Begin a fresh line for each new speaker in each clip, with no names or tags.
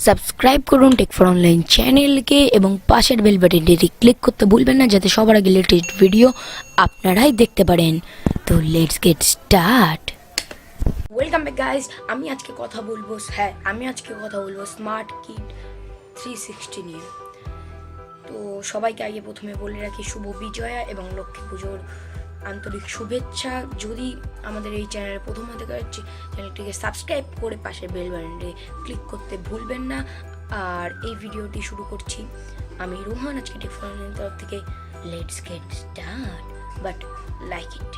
Subscribe করুন take for online চ্যানেলকে এবং পাশের বেল বাটনটি ক্লিক করতে ভুলবেন না, যাতে সবার আগে লেটেস্ট ভিডিও আপনারাই দেখতে পারেন। তো let's get start. Welcome back guys. আমি আজকে কথা বলবো স্মার্ট কিট 360 নিয়ে। তো সবাইকে আগে প্রথমে বলে রাখি শুভ বিজয়া এবং লক্ষ্মী পুজোর আন্তরিক শুভেচ্ছা। যদি আমাদের এই চ্যানেলে প্রথম হতে পারছি, চ্যানেলটিকে সাবস্ক্রাইব করে পাশের বেল বাটনটি ক্লিক করতে ভুলবেন না। আর এই ভিডিওটি শুরু করছি আমি রোহান, আজকে টেক ফর অনলাইন তরফ থেকে। Let's get start, but like it.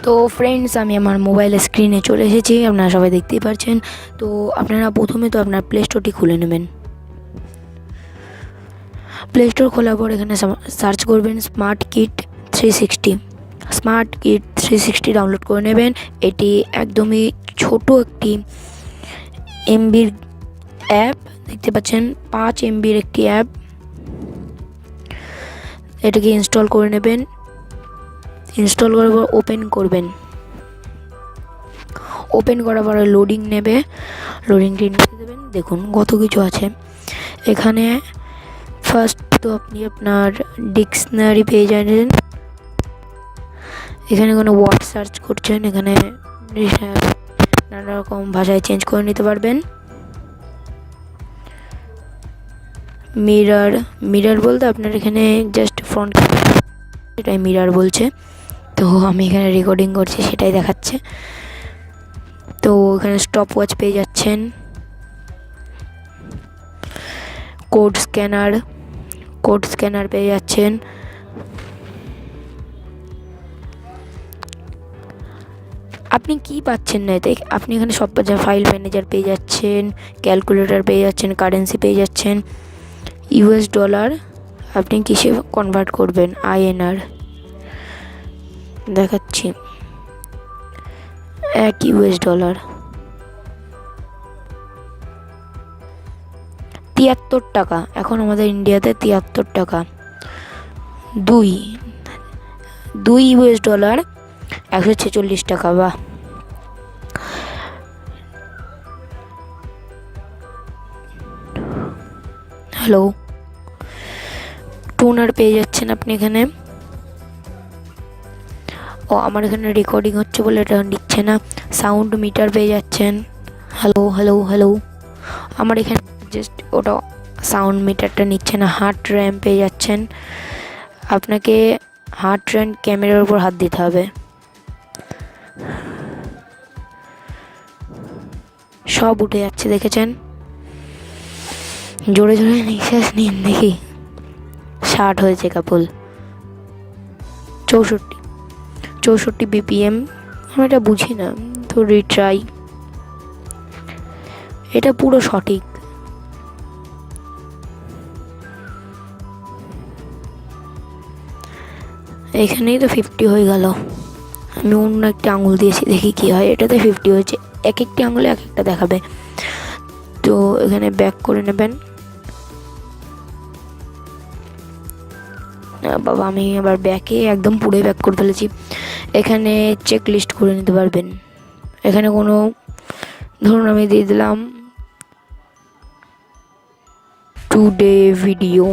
তো ফ্রেন্ডস, আমি আমার মোবাইলের স্ক্রিনে চলে এসেছি, আপনারা সবাই দেখতেই পাচ্ছেন। তো আপনারা প্রথমে তো আপনার প্লে স্টোরটি খুলে নেবেন। প্লে স্টোর খোলার পর এখানে সার্চ করবেন smart kit 360। Smart kit 360 download করে নেবেন। এটি একদমই ছোট একটি এমবির অ্যাপ, দেখতে পাচ্ছেন 5 এমবির একটি অ্যাপ। এটাকে ইনস্টল করে নেবেন। ইনস্টল করার পর ওপেন করবেন। ওপেন করার পরে লোডিং নেবে, লোডিংটি নিতে দেবেন। দেখুন কত কিছু আছে এখানে। ফার্স্ট তো আপনি আপনার ডিকশনারি পেয়ে যাবেন। এখানে কোনো ওয়ার্ড সার্চ করছেন, এখানে নানা রকম ভাষায় চেঞ্জ করে নিতে পারবেন। মিরর বলতে আপনার এখানে জাস্ট ফ্রন্ট, এটাই মিরর বলছে। তো আমি এখানে রেকর্ডিং করছি, সেটাই দেখাচ্ছে। তো এখানে স্টপ ওয়াচ পেয়ে যাচ্ছেন, কোড স্ক্যানার পেয়ে যাচ্ছেন। আপনি কি পাচ্ছেন না এতে? আপনি এখানে সব ফাইল ম্যানেজার পেয়ে যাচ্ছেন, ক্যালকুলেটর পেয়ে যাচ্ছেন, কারেন্সি পেয়ে যাচ্ছেন, ইউএস ডলার আপনি কিসে কনভার্ট করবেন, আইএনআর দেখাচ্ছি। 1 ইউএস ডলার 73 টাকা, এখন আমাদের ইন্ডিয়াতে 73 টাকা। 2 ইউএস ডলার 146 টাকা। বাহ। হ্যালো, টোনার পেয়ে যাচ্ছেন আপনি এখানে। ও আমার এখানে রেকর্ডিং হচ্ছে বলে এটা নিচ্ছে না। সাউন্ড মিটার পেয়ে যাচ্ছেন। হ্যালো হ্যালো হ্যালো, আমার এখানে জাস্ট ওটা সাউন্ড মিটারটা নিচ্ছে না। হার্ট র্যাম পেয়ে যাচ্ছেন। আপনাকে হার্ট র্যাম ক্যামেরার উপর হাত দিতে হবে। সব উঠে যাচ্ছে, দেখেছেন? জোরে জোরে নিঃশ্বাস নিন দেখি। 60 হয়েছে কেবল। 64 বিপিএম। আমি এটা বুঝি না, তো রিট্রাই। এটা পুরো সঠিক। এখানেই তো 50 হয়ে গেল। আমি অন্য একটা আঙুল দিয়েছি, দেখি কি হয়। এটাতে 50 হয়েছে। এক একটি আঙুলে এক একটা দেখাবে। তো এখানে ব্যাক করে নেবেন। বাবা, আমি আবার ব্যাকে একদম পুরোই ব্যাক করে ফেলেছি। এখানে চেক লিস্ট করে নিতে পারবেন। এখানে কোনো, ধরুন আমি দিয়ে দিলাম টুডে ভিডিও,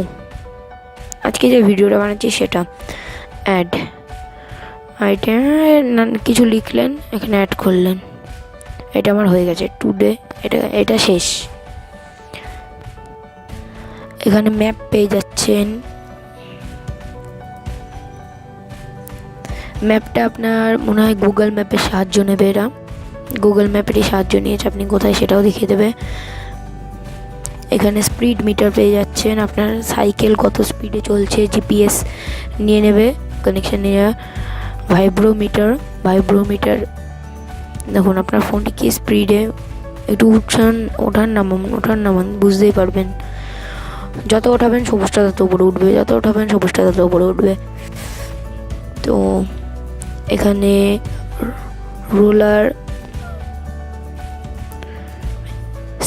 আজকে যে ভিডিওটা বানাচ্ছি সেটা। অ্যাড আইটেম কিছু লিখলেন, এখানে অ্যাড করলেন। এটা আমার হয়ে গেছে টুডে। এটা শেষ। এখানে ম্যাপ পেয়ে যাচ্ছেন। ম্যাপটা আপনার মনে হয় গুগল ম্যাপের সাহায্য নেবে। এরা গুগল ম্যাপেরই সাহায্য নিয়েছে, আপনি কোথায় সেটাও দেখিয়ে দেবে। এখানে স্পিড মিটার পেয়ে যাচ্ছেন, আপনার সাইকেল কত স্পিডে চলছে জিপিএস নিয়ে নেবে, কানেকশান নিয়ে। ভাইব্রোমিটার দেখুন আপনার ফোনটি কি স্পিডে, একটু ওঠান নামান বুঝতেই পারবেন। যত ওঠাবেন সবুজটা তত উপরে উঠবে, তো এখানে রোলার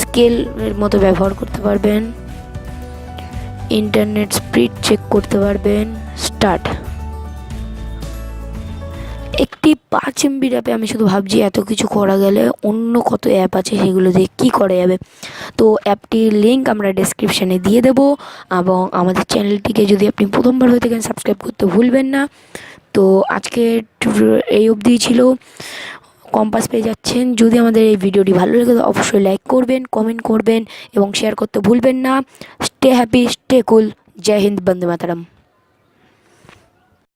স্কেলের মতো ব্যবহার করতে পারবেন। ইন্টারনেট স্পিড চেক করতে পারবেন। স্টার্ট। একটি 5 MB অ্যাপে আমি শুধু ভাবছি এত কিছু করা গেলে অন্য কত অ্যাপ আছে সেগুলো দিয়ে কী করা যাবে। তো অ্যাপটির লিঙ্ক আমরা ডেসক্রিপশানে দিয়ে দেবো, এবং আমাদের চ্যানেলটিকে যদি আপনি প্রথমবার হয়ে থাকেন সাবস্ক্রাইব করতে ভুলবেন না। তো আজকে এই অবধি ছিল। কম্পাস পেয়ে যাচ্ছেন। যদি আমাদের এই ভিডিওটি ভালো লাগে তো অবশ্যই লাইক করবেন, কমেন্ট করবেন এবং শেয়ার করতে ভুলবেন না। Stay happy, stay cool. জয় হিন্দ, বন্দে মাতরম।